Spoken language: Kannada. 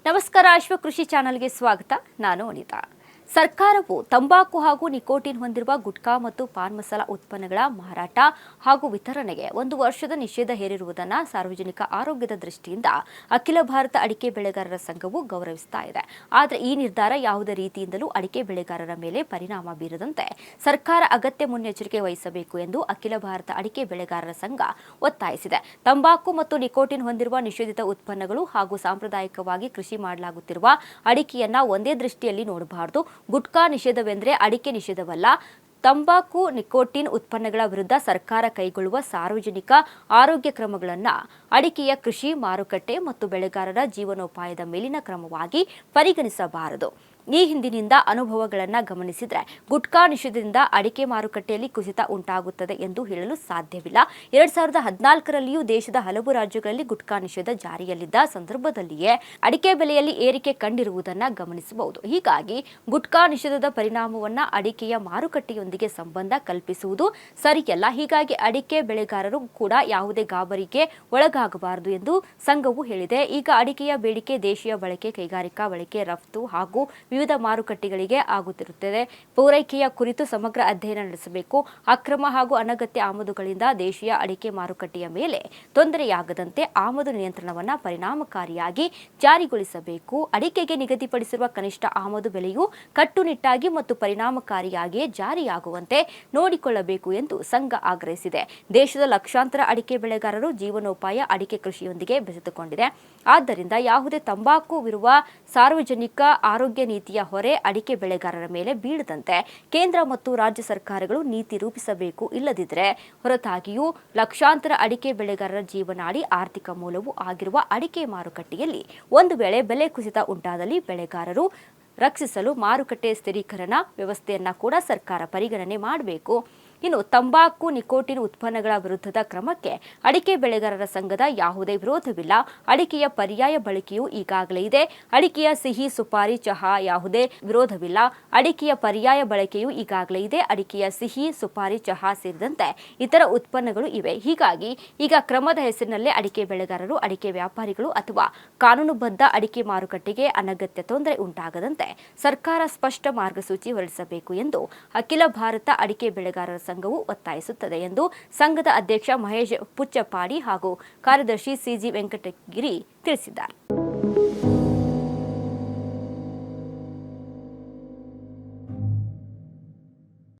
ನಮಸ್ಕಾರ ಕೃಷಿ ಚಾನೆಲ್ಗೆ ಸ್ವಾಗತ. ನಾನು ಅನಿತಾ. ಸರ್ಕಾರವು ತಂಬಾಕು ಹಾಗೂ ನಿಕೋಟಿನ್ ಹೊಂದಿರುವ ಗುಟ್ಕಾ ಮತ್ತು ಪಾನ್ ಮಸಾಲ ಉತ್ಪನ್ನಗಳ ಮಾರಾಟ ಹಾಗೂ ವಿತರಣೆಗೆ 1 ವರ್ಷದ ನಿಷೇಧ ಹೇರಿರುವುದನ್ನು ಸಾರ್ವಜನಿಕ ಆರೋಗ್ಯದ ದೃಷ್ಟಿಯಿಂದ ಅಖಿಲ ಭಾರತ ಅಡಿಕೆ ಬೆಳೆಗಾರರ ಸಂಘವು ಗೌರವಿಸುತ್ತಾ ಇದೆ. ಆದರೆ ಈ ನಿರ್ಧಾರ ಯಾವುದೇ ರೀತಿಯಿಂದಲೂ ಅಡಿಕೆ ಬೆಳೆಗಾರರ ಮೇಲೆ ಪರಿಣಾಮ ಬೀರದಂತೆ ಸರ್ಕಾರ ಅಗತ್ಯ ಮುನ್ನೆಚ್ಚರಿಕೆ ವಹಿಸಬೇಕು ಎಂದು ಅಖಿಲ ಭಾರತ ಅಡಿಕೆ ಬೆಳೆಗಾರರ ಸಂಘ ಒತ್ತಾಯಿಸಿದೆ. ತಂಬಾಕು ಮತ್ತು ನಿಕೋಟಿನ್ ಹೊಂದಿರುವ ನಿಷೇಧಿತ ಉತ್ಪನ್ನಗಳು ಹಾಗೂ ಸಾಂಪ್ರದಾಯಿಕವಾಗಿ ಕೃಷಿ ಮಾಡಲಾಗುತ್ತಿರುವ ಅಡಿಕೆಯನ್ನ ಒಂದೇ ದೃಷ್ಟಿಯಲ್ಲಿ ನೋಡಬಾರದು. ಗುಟ್ಕಾ ನಿಷೇಧವೆಂದರೆ ಅಡಿಕೆ ನಿಷೇಧವಲ್ಲ. ತಂಬಾಕು ನಿಕೋಟಿನ್ ಉತ್ಪನ್ನಗಳ ವಿರುದ್ಧ ಸರ್ಕಾರ ಕೈಗೊಳ್ಳುವ ಸಾರ್ವಜನಿಕ ಆರೋಗ್ಯ ಕ್ರಮಗಳನ್ನು ಅಡಿಕೆಯ ಕೃಷಿ, ಮಾರುಕಟ್ಟೆ ಮತ್ತು ಬೆಳೆಗಾರರ ಜೀವನೋಪಾಯದ ಮೇಲಿನ ಕ್ರಮವಾಗಿ ಪರಿಗಣಿಸಬಾರದು. ಈ ಹಿಂದಿನಿಂದ ಅನುಭವಗಳನ್ನು ಗಮನಿಸಿದರೆ ಗುಟ್ಕಾ ನಿಷೇಧದಿಂದ ಅಡಿಕೆ ಮಾರುಕಟ್ಟೆಯಲ್ಲಿ ಕುಸಿತ ಉಂಟಾಗುತ್ತದೆ ಎಂದು ಹೇಳಲು ಸಾಧ್ಯವಿಲ್ಲ. 2014ರಲ್ಲಿಯೂ ದೇಶದ ಹಲವು ರಾಜ್ಯಗಳಲ್ಲಿ ಗುಟ್ಕಾ ನಿಷೇಧ ಜಾರಿಯಲ್ಲಿದ್ದ ಸಂದರ್ಭದಲ್ಲಿಯೇ ಅಡಿಕೆ ಬೆಲೆಯಲ್ಲಿ ಏರಿಕೆ ಕಂಡಿರುವುದನ್ನು ಗಮನಿಸಬಹುದು. ಹೀಗಾಗಿ ಗುಟ್ಕಾ ನಿಷೇಧದ ಪರಿಣಾಮವನ್ನು ಅಡಿಕೆಯ ಮಾರುಕಟ್ಟೆಯೊಂದಿಗೆ ಸಂಬಂಧ ಕಲ್ಪಿಸುವುದು ಸರಿಯಲ್ಲ. ಹೀಗಾಗಿ ಅಡಿಕೆ ಬೆಳೆಗಾರರು ಕೂಡ ಯಾವುದೇ ಗಾಬರಿಗೆ ಒಳಗಾಗಬಾರದು ಎಂದು ಸಂಘವು ಹೇಳಿದೆ. ಈಗ ಅಡಿಕೆಯ ಬೇಡಿಕೆ ದೇಶೀಯ ಬಳಕೆ, ಕೈಗಾರಿಕಾ ಬಳಕೆ, ರಫ್ತು ಹಾಗೂ ವಿವಿಧ ಮಾರುಕಟ್ಟೆಗಳಿಗೆ ಆಗುತ್ತಿರುತ್ತದೆ. ಪೂರೈಕೆಯ ಕುರಿತು ಸಮಗ್ರ ಅಧ್ಯಯನ ನಡೆಸಬೇಕು. ಅಕ್ರಮ ಹಾಗೂ ಅನಗತ್ಯ ಆಮದುಗಳಿಂದ ದೇಶೀಯ ಅಡಿಕೆ ಮಾರುಕಟ್ಟೆಯ ಮೇಲೆ ತೊಂದರೆಯಾಗದಂತೆ ಆಮದು ನಿಯಂತ್ರಣವನ್ನು ಪರಿಣಾಮಕಾರಿಯಾಗಿ ಜಾರಿಗೊಳಿಸಬೇಕು. ಅಡಿಕೆಗೆ ನಿಗದಿಪಡಿಸಿರುವ ಕನಿಷ್ಠ ಆಮದು ಬೆಲೆಯು ಕಟ್ಟುನಿಟ್ಟಾಗಿ ಮತ್ತು ಪರಿಣಾಮಕಾರಿಯಾಗಿ ಜಾರಿಯಾಗುವಂತೆ ನೋಡಿಕೊಳ್ಳಬೇಕು ಎಂದು ಸಂಘ ಆಗ್ರಹಿಸಿದೆ. ದೇಶದ ಲಕ್ಷಾಂತರ ಅಡಿಕೆ ಬೆಳೆಗಾರರು ಜೀವನೋಪಾಯ ಅಡಿಕೆ ಕೃಷಿಯೊಂದಿಗೆ ಬೆಸೆದುಕೊಂಡಿದೆ. ಆದ್ದರಿಂದ ಯಾವುದೇ ತಂಬಾಕುವಿರುವ ಸಾರ್ವಜನಿಕ ಆರೋಗ್ಯ ನೀತಿಯ ಹೊರೆ ಅಡಿಕೆ ಬೆಳೆಗಾರರ ಮೇಲೆ ಬೀಳದಂತೆ ಕೇಂದ್ರ ಮತ್ತು ರಾಜ್ಯ ಸರ್ಕಾರಗಳು ನೀತಿ ರೂಪಿಸಬೇಕು. ಇಲ್ಲದಿದ್ದರೆ ಹೊರತಾಗಿಯೂ ಲಕ್ಷಾಂತರ ಅಡಿಕೆ ಬೆಳೆಗಾರರ ಜೀವನಾಡಿ, ಆರ್ಥಿಕ ಮೂಲವೂ ಆಗಿರುವ ಅಡಿಕೆ ಮಾರುಕಟ್ಟೆಯಲ್ಲಿ ಒಂದು ವೇಳೆ ಬೆಲೆ ಕುಸಿತ ಉಂಟಾದಲ್ಲಿ ಬೆಳೆಗಾರರು ರಕ್ಷಿಸಲು ಮಾರುಕಟ್ಟೆ ಸ್ಥಿರೀಕರಣ ವ್ಯವಸ್ಥೆಯನ್ನ ಕೂಡ ಸರ್ಕಾರ ಪರಿಗಣನೆ ಮಾಡಬೇಕು. ಇನ್ನು ತಂಬಾಕು ನಿಕೋಟಿನ್ ಉತ್ಪನ್ನಗಳ ವಿರುದ್ಧದ ಕ್ರಮಕ್ಕೆ ಅಡಿಕೆ ಬೆಳೆಗಾರರ ಸಂಘದ ಯಾವುದೇ ವಿರೋಧವಿಲ್ಲ. ಅಡಿಕೆಯ ಪರ್ಯಾಯ ಬಳಕೆಯೂ ಈಗಾಗಲೇ ಇದೆ. ಅಡಿಕೆಯ ಸಿಹಿ, ಸುಪಾರಿ, ಚಹಾ ಯಾವುದೇ ವಿರೋಧವಿಲ್ಲ. ಅಡಿಕೆಯ ಪರ್ಯಾಯ ಬಳಕೆಯೂ ಈಗಾಗಲೇ ಇದೆ. ಅಡಿಕೆಯ ಸಿಹಿ, ಸುಪಾರಿ, ಚಹಾ ಸೇರಿದಂತೆ ಇತರ ಉತ್ಪನ್ನಗಳು ಇವೆ. ಹೀಗಾಗಿ ಈಗ ಕ್ರಮದ ಹೆಸರಿನಲ್ಲೇ ಅಡಿಕೆ ಬೆಳೆಗಾರರು, ಅಡಿಕೆ ವ್ಯಾಪಾರಿಗಳು ಅಥವಾ ಕಾನೂನುಬದ್ಧ ಅಡಿಕೆ ಮಾರುಕಟ್ಟೆಗೆ ಅನಗತ್ಯ ತೊಂದರೆ ಉಂಟಾಗದಂತೆ ಸರ್ಕಾರ ಸ್ಪಷ್ಟ ಮಾರ್ಗಸೂಚಿ ಹೊರಡಿಸಬೇಕು ಎಂದು ಅಖಿಲ ಭಾರತ ಅಡಿಕೆ ಬೆಳೆಗಾರರ ಸಂಘವು ಒತ್ತಾಯಿಸುತ್ತದೆ ಎಂದು ಸಂಘದ ಅಧ್ಯಕ್ಷ ಮಹೇಶ್ ಪುಚ್ಚಪಾಡಿ ಹಾಗೂ ಕಾರ್ಯದರ್ಶಿ ಸಿಜಿ ವೆಂಕಟಗಿರಿ ತಿಳಿಸಿದ್ದಾರೆ.